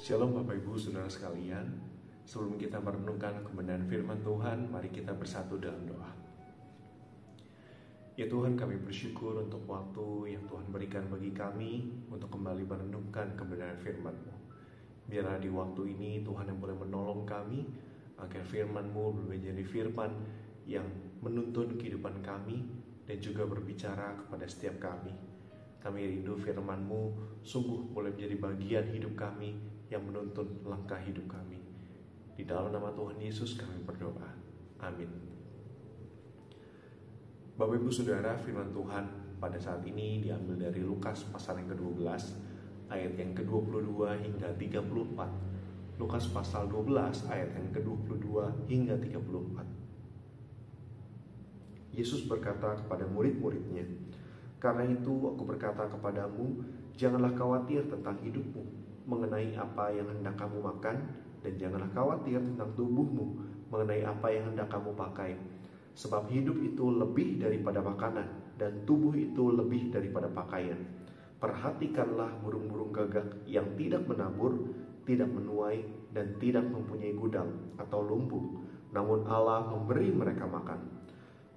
Shalom Bapak Ibu Saudara sekalian. Sebelum kita merenungkan kebenaran firman Tuhan, mari kita bersatu dalam doa. Ya Tuhan, kami bersyukur untuk waktu yang Tuhan berikan bagi kami untuk kembali merenungkan kebenaran firman-Mu. Biarlah di waktu ini Tuhan yang boleh menolong kami agar firman-Mu menjadi firman yang menuntun kehidupan kami dan juga berbicara kepada setiap kami. Kami rindu firman-Mu sungguh boleh menjadi bagian hidup kami yang menuntun langkah hidup kami. Di dalam nama Tuhan Yesus kami berdoa. Amin. Bapak Ibu Saudara, firman Tuhan pada saat ini diambil dari Lukas pasal yang ke-12 ayat yang ke-22 hingga 34. Lukas pasal 12 ayat yang ke-22 hingga 34. Yesus berkata kepada murid-muridnya, "Karena itu aku berkata kepadamu, janganlah khawatir tentang hidupmu, mengenai apa yang hendak kamu makan, dan janganlah khawatir tentang tubuhmu, mengenai apa yang hendak kamu pakai. Sebab hidup itu lebih daripada makanan, dan tubuh itu lebih daripada pakaian. Perhatikanlah burung-burung gagak yang tidak menabur, tidak menuai, dan tidak mempunyai gudang atau lumbung, namun Allah memberi mereka makan.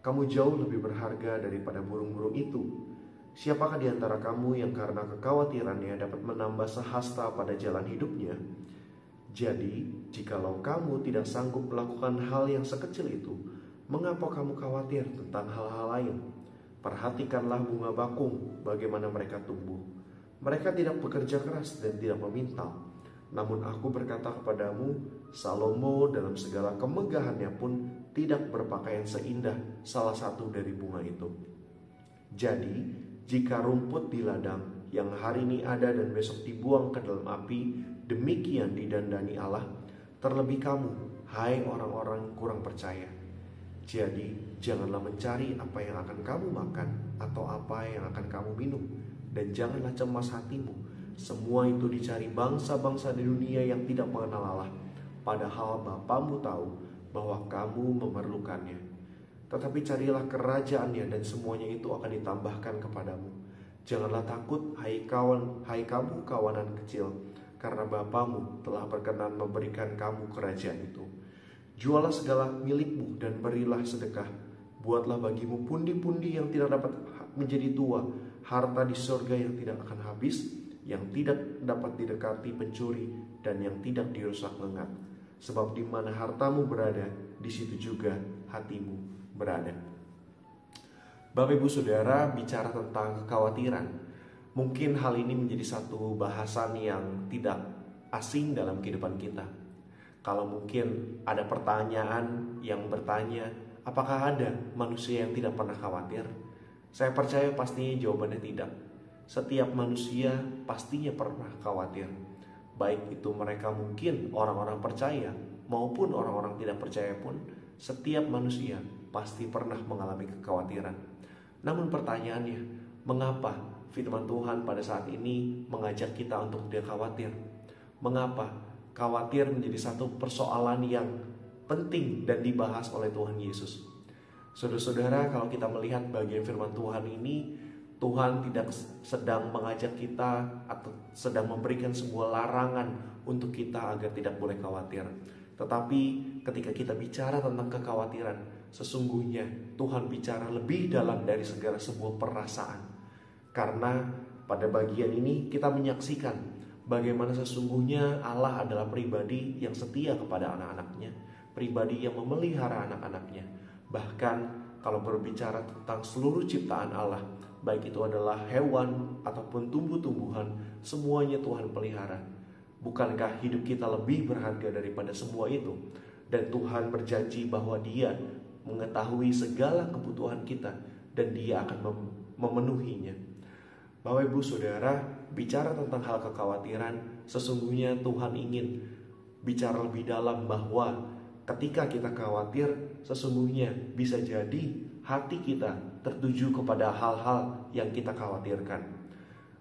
Kamu jauh lebih berharga daripada burung-burung itu. Siapakah di antara kamu yang karena kekhawatirannya dapat menambah sehasta pada jalan hidupnya? Jadi, jikalau kamu tidak sanggup melakukan hal yang sekecil itu, mengapa kamu khawatir tentang hal-hal lain? Perhatikanlah bunga bakung, bagaimana mereka tumbuh. Mereka tidak bekerja keras dan tidak memintal. Namun aku berkata kepadamu, Salomo dalam segala kemegahannya pun tidak berpakaian seindah salah satu dari bunga itu. Jadi, jika rumput di ladang yang hari ini ada dan besok dibuang ke dalam api, demikian didandani Allah, terlebih kamu, hai orang-orang kurang percaya. Jadi, janganlah mencari apa yang akan kamu makan atau apa yang akan kamu minum, dan janganlah cemas hatimu. Semua itu dicari bangsa-bangsa di dunia yang tidak mengenal Allah, padahal Bapamu tahu bahwa kamu memerlukannya. Tetapi carilah kerajaannya dan semuanya itu akan ditambahkan kepadamu. Janganlah takut, hai kamu kawanan kecil, karena Bapamu telah berkenan memberikan kamu kerajaan itu. Jualah segala milikmu dan berilah sedekah. Buatlah bagimu pundi-pundi yang tidak dapat menjadi tua, harta di surga yang tidak akan habis, yang tidak dapat didekati pencuri, dan yang tidak dirusak lengat. Sebab di mana hartamu berada, di situ juga hatimu berada." Bapak Ibu Saudara, bicara tentang kekhawatiran, mungkin hal ini menjadi satu bahasan yang tidak asing dalam kehidupan kita. Kalau mungkin ada pertanyaan yang bertanya, apakah ada manusia yang tidak pernah khawatir? Saya percaya pastinya jawabannya tidak. Setiap manusia pastinya pernah khawatir. Baik itu mereka mungkin orang-orang percaya maupun orang-orang tidak percaya pun, setiap manusia pasti pernah mengalami kekhawatiran. Namun pertanyaannya, mengapa firman Tuhan pada saat ini mengajak kita untuk tidak khawatir? Mengapa khawatir menjadi satu persoalan yang penting dan dibahas oleh Tuhan Yesus? Saudara-saudara, kalau kita melihat bagian firman Tuhan ini, Tuhan tidak sedang mengajak kita atau sedang memberikan sebuah larangan untuk kita agar tidak boleh khawatir. Tetapi ketika kita bicara tentang kekhawatiran, sesungguhnya Tuhan bicara lebih dalam dari segala sebuah perasaan. Karena pada bagian ini kita menyaksikan bagaimana sesungguhnya Allah adalah pribadi yang setia kepada anak-anaknya, pribadi yang memelihara anak-anaknya. Bahkan kalau berbicara tentang seluruh ciptaan Allah, baik itu adalah hewan ataupun tumbuh-tumbuhan, semuanya Tuhan pelihara. Bukankah hidup kita lebih berharga daripada semua itu? Dan Tuhan berjanji bahwa Dia mengetahui segala kebutuhan kita dan Dia akan memenuhinya. Bapak Ibu Saudara, bicara tentang hal kekhawatiran, sesungguhnya Tuhan ingin bicara lebih dalam bahwa ketika kita khawatir, sesungguhnya bisa jadi hati kita tertuju kepada hal-hal yang kita khawatirkan.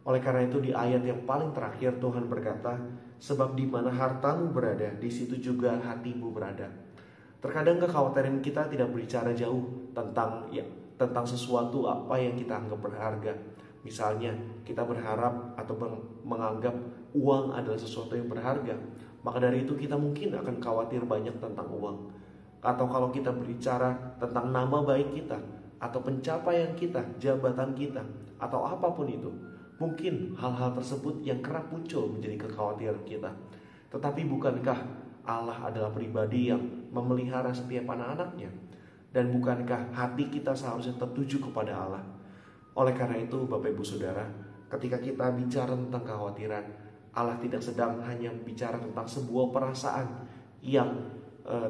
Oleh karena itu di ayat yang paling terakhir Tuhan berkata, sebab di mana hartamu berada, di situ juga hatimu berada. Terkadang kekhawatiran kita tidak berbicara jauh tentang sesuatu apa yang kita anggap berharga. Misalnya kita berharap atau menganggap uang adalah sesuatu yang berharga, maka dari itu kita mungkin akan khawatir banyak tentang uang. Atau kalau kita berbicara tentang nama baik kita, atau pencapaian kita, jabatan kita, atau apapun itu, mungkin hal-hal tersebut yang kerap muncul menjadi kekhawatiran kita. Tetapi bukankah Allah adalah pribadi yang memelihara setiap anak-anaknya? Dan bukankah hati kita seharusnya tertuju kepada Allah? Oleh karena itu Bapak Ibu Saudara, ketika kita bicara tentang kekhawatiran, Allah tidak sedang hanya bicara tentang sebuah perasaan yang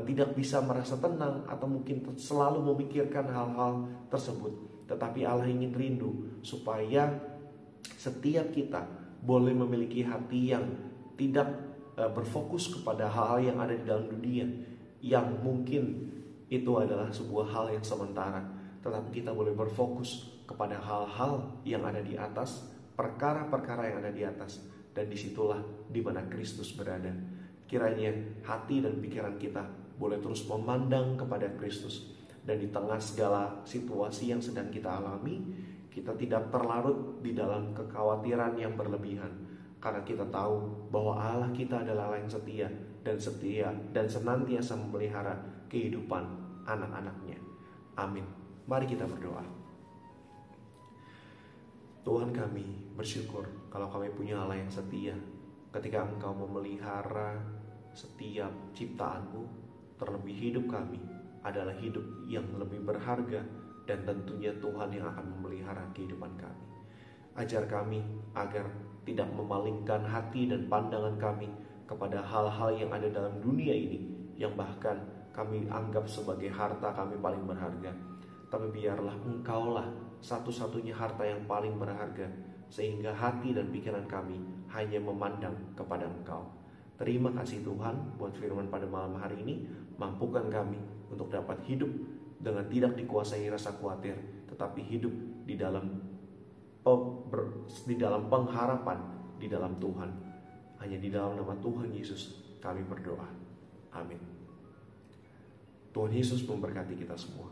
tidak bisa merasa tenang atau mungkin selalu memikirkan hal-hal tersebut. Tetapi Allah ingin rindu supaya setiap kita boleh memiliki hati yang tidak berfokus kepada hal-hal yang ada di dalam dunia, yang mungkin itu adalah sebuah hal yang sementara. Tetapi kita boleh berfokus kepada hal-hal yang ada di atas, perkara-perkara yang ada di atas. Dan disitulah di mana Kristus berada. Kiranya hati dan pikiran kita boleh terus memandang kepada Kristus. Dan di tengah segala situasi yang sedang kita alami, kita tidak terlarut di dalam kekhawatiran yang berlebihan. Karena kita tahu bahwa Allah kita adalah Allah yang setia dan senantiasa memelihara kehidupan anak-anaknya. Amin. Mari kita berdoa. Tuhan, kami bersyukur kalau kami punya Allah yang setia. Ketika Engkau memelihara setiap ciptaan-Mu, terlebih hidup kami adalah hidup yang lebih berharga, dan tentunya Tuhan yang akan memelihara kehidupan kami. Ajar kami agar tidak memalingkan hati dan pandangan kami kepada hal-hal yang ada dalam dunia ini, yang bahkan kami anggap sebagai harta kami paling berharga. Tapi biarlah Engkaulah satu-satunya harta yang paling berharga, sehingga hati dan pikiran kami hanya memandang kepada Engkau. Terima kasih Tuhan buat firman pada malam hari ini. Mampukan kami untuk dapat hidup dengan tidak dikuasai rasa khawatir, tetapi hidup di dalam pengharapan di dalam Tuhan. Hanya di dalam nama Tuhan Yesus kami berdoa. Amin. Tuhan Yesus memberkati kita semua.